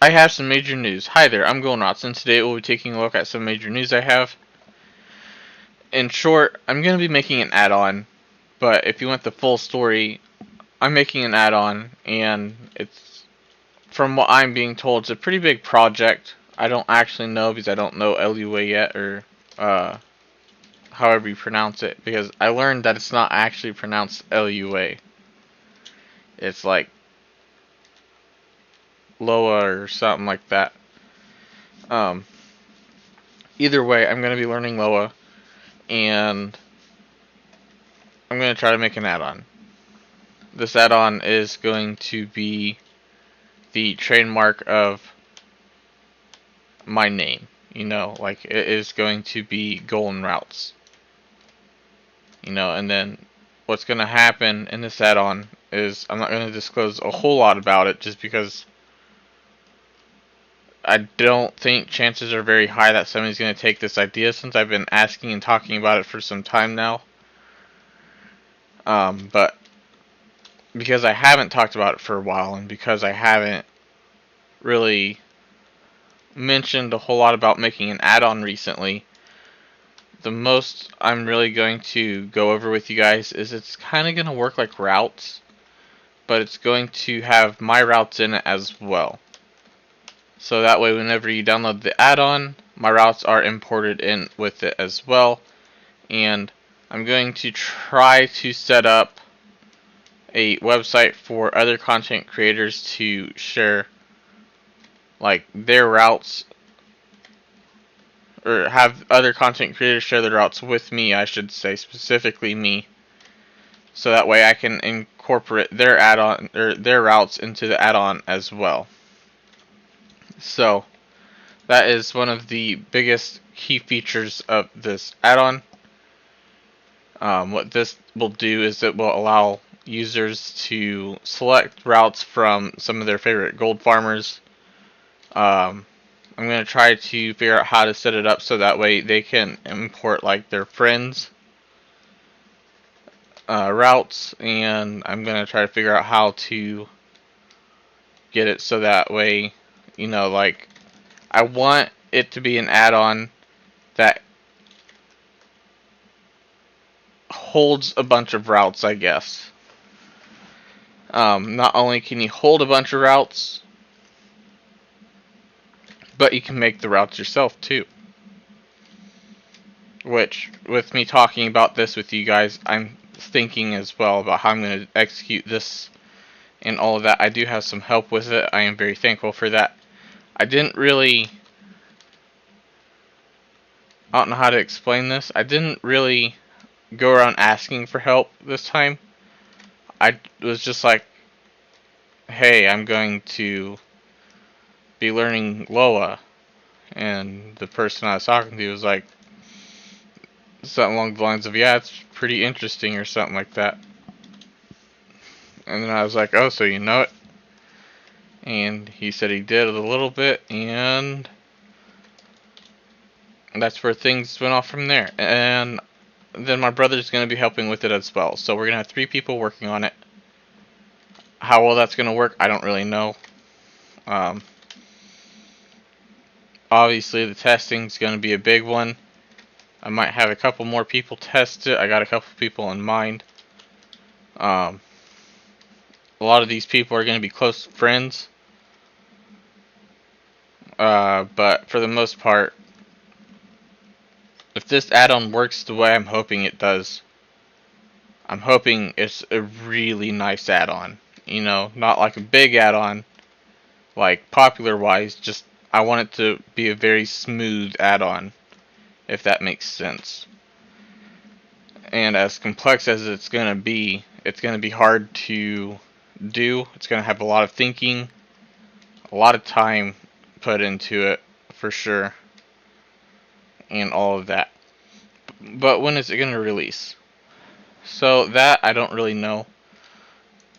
I have some major news. Hi there, I'm Golden Rots, and today we'll be taking a look at some major news I have. In short, I'm going to be making an add-on, but if you want the full story, I'm making an add-on, and it's, from what I'm being told, it's a pretty big project. I don't actually know because I don't know LUA yet, or however you pronounce it, because I learned that it's not actually pronounced LUA. It's like Loa or something like that. Um, Either way, I'm going to be learning Loa, and I'm going to try to make an add-on. This add-on is going to be the trademark of my name. You know, like it is going to be Golden Routes. You know, and then what's going to happen in this add-on is I'm not going to disclose a whole lot about it just because I don't think chances are very high that somebody's going to take this idea since I've been asking and talking about it for some time now. But because I haven't talked about it for a while and because I haven't really mentioned a whole lot about making an add-on recently, the most I'm really going to go over with you guys is it's kind of going to work like routes, but it's going to have my routes in it as well. So that way whenever you download the add-on, my routes are imported in with it as well. And I'm going to try to set up a website for other content creators to share like their routes, or have other content creators share their routes with me, I should say, specifically me, so that way I can incorporate their add-on or their routes into the add-on as well. So that is one of the biggest key features of this add-on. What this will do is it will allow users to select routes from some of their favorite gold farmers. I'm going to try to figure out how to set it up so that way they can import like their friends' routes, and I'm going to try to figure out how to get it so that way, you know, like I want it to be an add-on that holds a bunch of routes, I guess. Not only can you hold a bunch of routes, but you can make the routes yourself too. Which, with me talking about this with you guys, I'm thinking as well about how I'm going to execute this and all of that. I do have some help with it. I am very thankful for that. I don't know how to explain this. I didn't really go around asking for help this time. I was just like, hey, I'm going to be learning Loa. And the person I was talking to was like, something along the lines of, yeah, it's pretty interesting or something like that. And then I was like, oh, so you know it? And he said he did a little bit, and that's where things went off from there. And then my brother's going to be helping with it as well. So we're going to have 3 people working on it. How well that's going to work, I don't really know. Obviously, the testing's going to be a big one. I might have a couple more people test it. I got a couple people in mind. A lot of these people are going to be close friends. But for the most part, if this add-on works the way I'm hoping it does, I'm hoping it's a really nice add-on. You know, not like a big add-on, like popular-wise, just I want it to be a very smooth add-on, if that makes sense. And as complex as it's going to be hard to do. It's going to have a lot of thinking, a lot of time put into it, for sure, and all of that. But when is it going to release? So that I don't really know.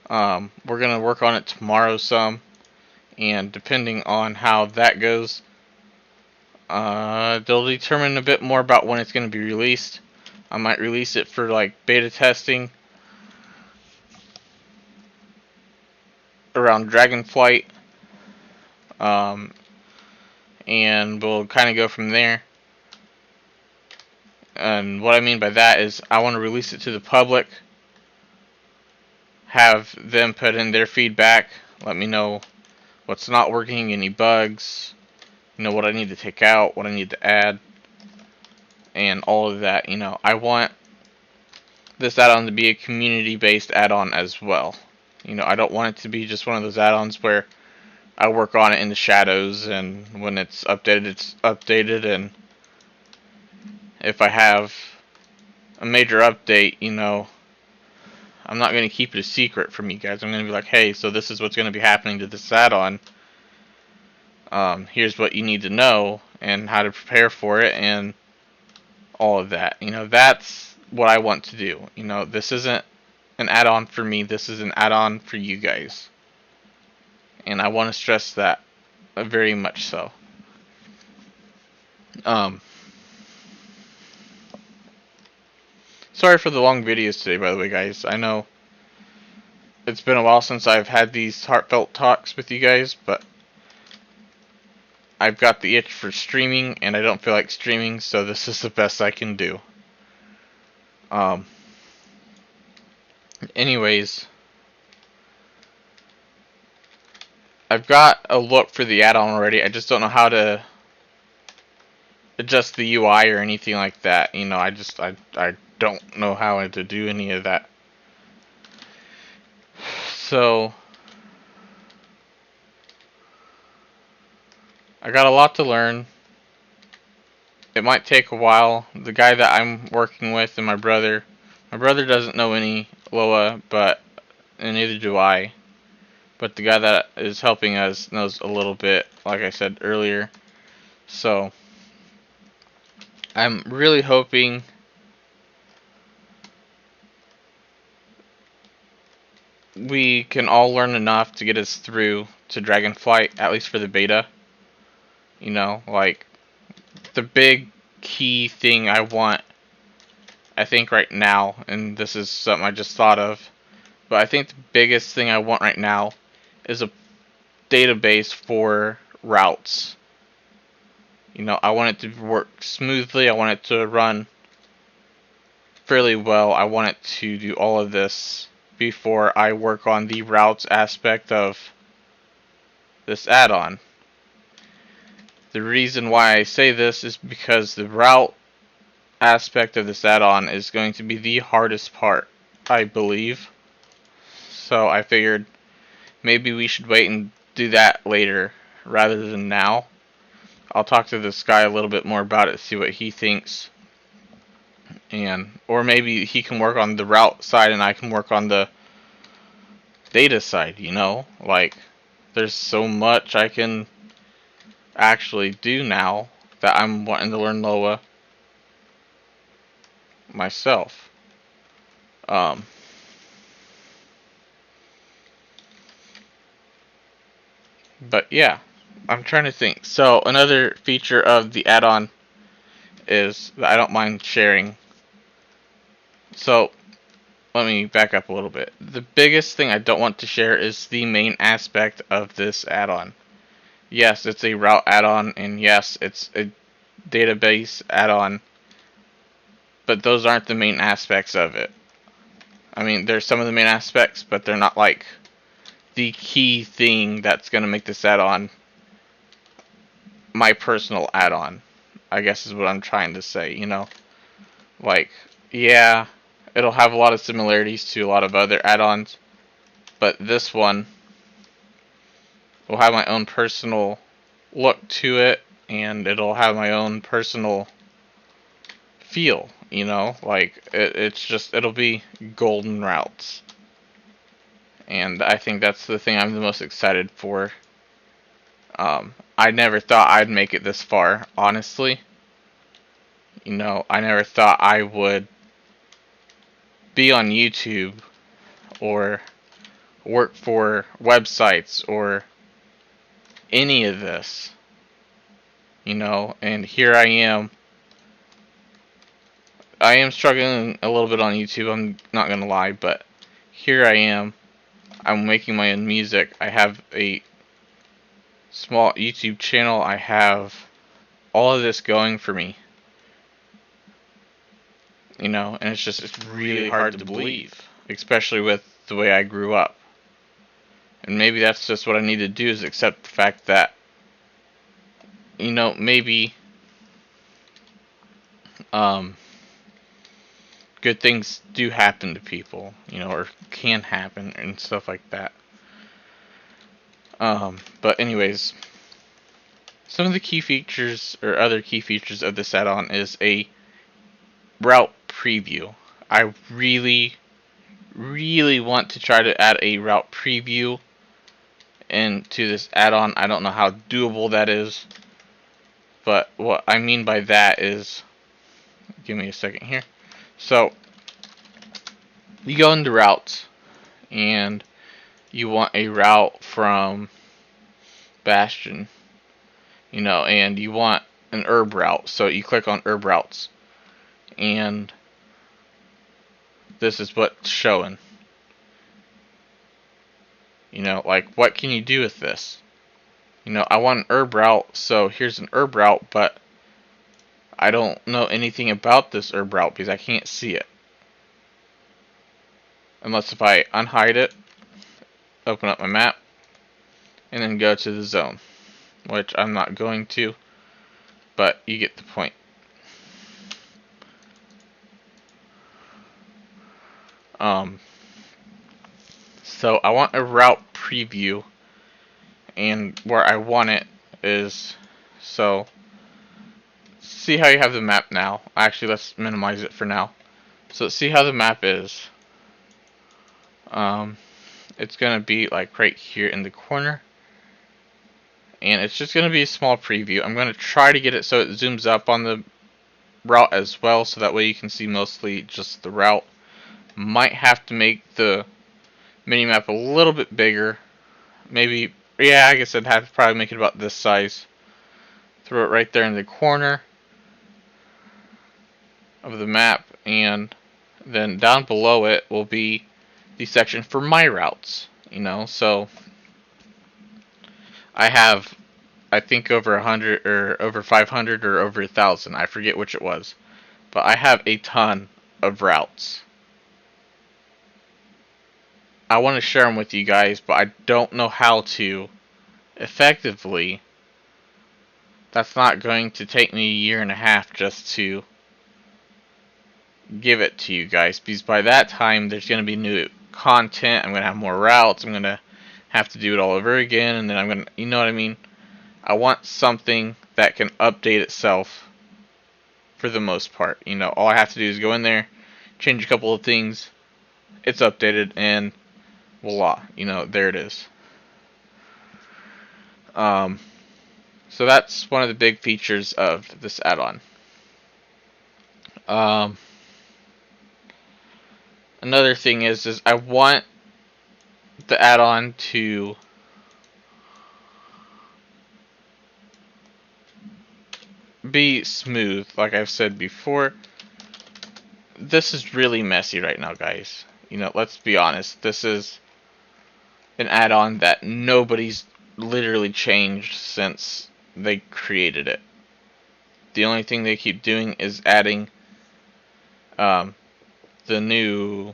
We're going to work on it tomorrow some, and depending on how that goes, they'll determine a bit more about when it's going to be released. I might release it for like beta testing around Dragonflight. and we'll kind of go from there. And what I mean by that is I want to release it to the public, have them put in their feedback, let me know what's not working, any bugs, what I need to take out, what I need to add, and all of that. I want this add-on to be a community-based add-on as well. I don't want it to be just one of those add-ons where I work on it in the shadows, and when it's updated, and if I have a major update, I'm not going to keep it a secret from you guys. I'm going to be like, hey, so this is what's going to be happening to this add-on. Here's what you need to know, and how to prepare for it, and all of that. That's what I want to do. This isn't an add-on for me. This is an add-on for you guys. And I want to stress that very much so. Sorry for the long videos today, by the way, guys. I know it's been a while since I've had these heartfelt talks with you guys, but I've got the itch for streaming, and I don't feel like streaming, so this is the best I can do. Anyways, I've got a look for the add-on already. I just don't know how to adjust the UI or anything like that. I don't know how to do any of that. So I got a lot to learn. It might take a while. The guy that I'm working with and my brother doesn't know any Loa, and neither do I. But the guy that is helping us knows a little bit, like I said earlier. So I'm really hoping we can all learn enough to get us through to Dragonflight, at least for the beta. Like, the big key thing I think right now, and this is something I just thought of, but I think the biggest thing I want right now is a database for routes. I want it to work smoothly. I want it to run fairly well. I want it to do all of this before I work on the routes aspect of this add-on. The reason why I say this is because the route aspect of this add-on is going to be the hardest part, I believe. So I figured maybe we should wait and do that later rather than now. I'll talk to this guy a little bit more about it, see what he thinks. Or maybe he can work on the route side and I can work on the data side, Like, there's so much I can actually do now that I'm wanting to learn Loa myself. But yeah, I'm trying to think. So another feature of the add-on is that I don't mind sharing. So let me back up a little bit. The biggest thing I don't want to share is the main aspect of this add-on. Yes, it's a route add-on, and yes, it's a database add-on, but those aren't the main aspects of it. I mean, there's some of the main aspects, but they're not like the key thing that's going to make this add-on my personal add-on, I guess is what I'm trying to say, Like, yeah, it'll have a lot of similarities to a lot of other add-ons, but this one will have my own personal look to it, and it'll have my own personal feel, Like, it'll be golden routes. And I think that's the thing I'm the most excited for. I never thought I'd make it this far, honestly. I never thought I would be on YouTube or work for websites or any of this. And here I am. I am struggling a little bit on YouTube, I'm not gonna lie, but here I am. I'm making my own music. I have a small YouTube channel, I have all of this going for me. You know, and it's really hard to believe, especially with the way I grew up. And maybe that's just what I need to do, is accept the fact that, you know, maybe good things do happen to people, you know, or can happen and stuff like that. But anyways, some of the key features or other key features of this add-on is a route preview. I really want to try to add a route preview into this add-on. I don't know how doable that is, but what I mean by that is, give me a second here. So you go into routes and you want a route from Bastion, you know, and you want an herb route. So you click on herb routes, and this is what's showing. You know, like, what can you do with this? You know, I want an herb route, so here's an herb route, but I don't know anything about this herb route because I can't see it. Unless if I unhide it, open up my map, and then go to the zone. Which I'm not going to, but you get the point. So I want a route preview, and where I want it is, so see how you have the map now. Actually, let's minimize it for now. So see how the map is. It's gonna be like right here in the corner, and it's just gonna be a small preview. I'm gonna try to get it so it zooms up on the route as well, so that way you can see mostly just the route. Might have to make the minimap a little bit bigger. Maybe, yeah, I guess I'd have to probably make it about this size. Throw it right there in the corner of the map, and then down below it will be the section for my routes. You know, so I have, I think, over 100 or over 500 or over 1,000. I forget which it was, but I have a ton of routes. I want to share them with you guys, but I don't know how to effectively. That's not going to take me a year and a half just to give it to you guys, because by that time there's going to be new content. I'm going to have more routes. I'm going to have to do it all over again, and then I'm going to, you know what I mean? I want something that can update itself for the most part. You know, all I have to do is go in there, change a couple of things, it's updated, and voila, you know, there it is. So that's one of the big features of this add-on. Another thing is I want the add-on to be smooth, like I've said before. This is really messy right now, guys. You know, let's be honest. This is an add-on that nobody's literally changed since they created it. The only thing they keep doing is adding the new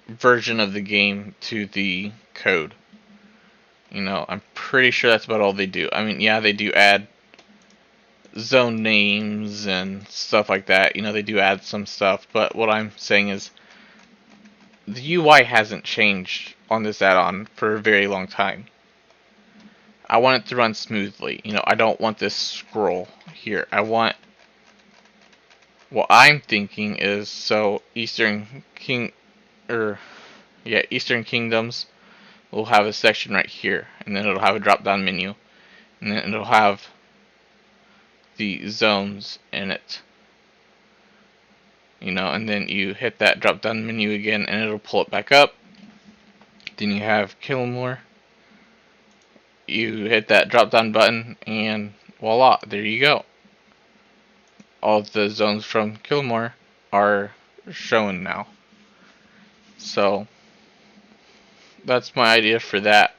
version of the game to the code. You know, I'm pretty sure that's about all they do. I mean, yeah, they do add zone names and stuff like that. You know, they do add some stuff, but what I'm saying is the UI hasn't changed on this add-on for a very long time. I want it to run smoothly. You know, I don't want this scroll here. I want, what I'm thinking is, so Eastern Kingdoms will have a section right here, and then it'll have a drop-down menu, and then it'll have the zones in it. You know, and then you hit that drop-down menu again, and it'll pull it back up. Then you have Kilmore. You hit that drop-down button, and voila, there you go. All the zones from Kilmore are shown now. So that's my idea for that.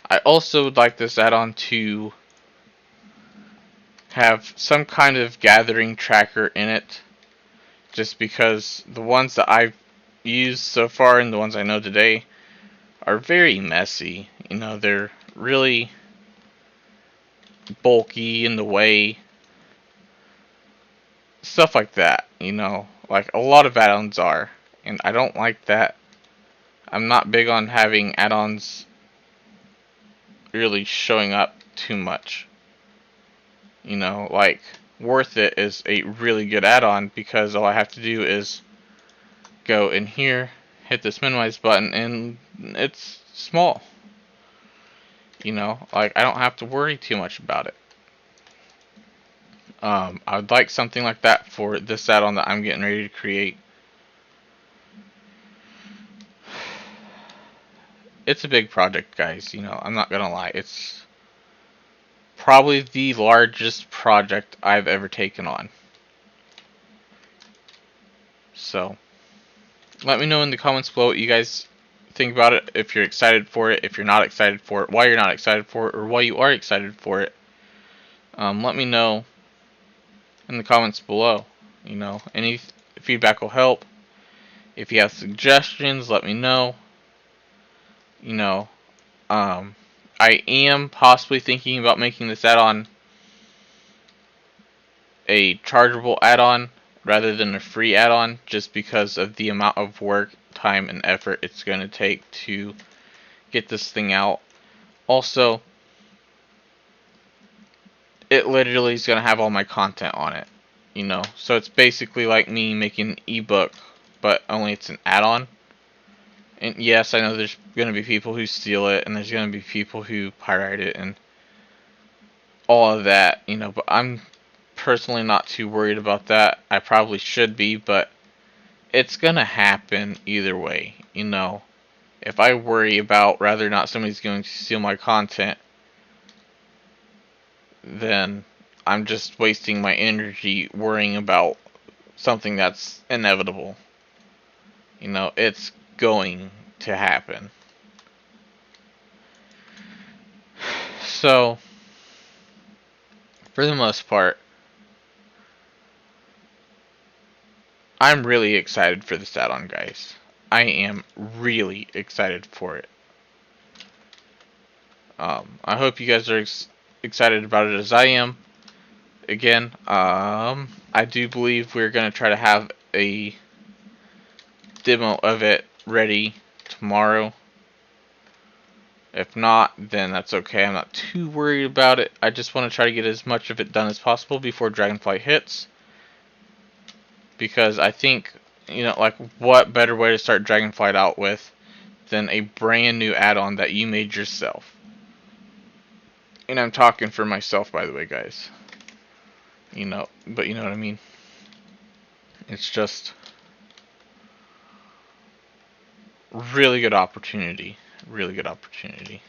I also would like this add-on to have some kind of gathering tracker in it, just because the ones that I've used so far and the ones I know today are very messy. You know, they're really bulky in the way, stuff like that, you know, like a lot of add-ons are, and I don't like that. I'm not big on having add-ons really showing up too much. You know, like Worth It is a really good add-on because all I have to do is go in here, hit this minimize button, and it's small. You know, like I don't have to worry too much about it. I would like something like that for this add-on that I'm getting ready to create. It's a big project, guys. You know, I'm not gonna lie. It's probably the largest project I've ever taken on. So, let me know in the comments below what you guys think about it. If you're excited for it, if you're not excited for it, why you're not excited for it, or why you are excited for it. Let me know in the comments below. You know, any feedback will help. If you have suggestions, let me know. You know, I am possibly thinking about making this add-on a chargeable add-on rather than a free add-on, just because of the amount of work, time, and effort it's going to take to get this thing out. Also, it literally is going to have all my content on it, you know, so it's basically like me making an ebook, but only it's an add-on. And yes, I know there's going to be people who steal it, and there's going to be people who pirate it, and all of that, you know, but I'm personally not too worried about that. I probably should be, but it's gonna happen either way, you know. If I worry about whether or not somebody's going to steal my content, then I'm just wasting my energy worrying about something that's inevitable. You know, it's going to happen. So, for the most part, I'm really excited for this add-on, guys. I am really excited for it. I hope you guys are excited about it as I am. Again, I do believe we're going to try to have a demo of it ready tomorrow. If not, then that's okay. I'm not too worried about it. I just want to try to get as much of it done as possible before Dragonflight hits. Because I think, you know, like, what better way to start Dragonflight out with than a brand new add-on that you made yourself. And I'm talking for myself, by the way, guys. You know, but you know what I mean. It's just really good opportunity. Really good opportunity.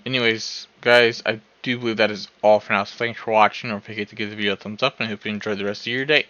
Anyways, guys, I do believe that is all for now. So thanks for watching. Don't forget to give the video a thumbs up, and I hope you enjoy the rest of your day.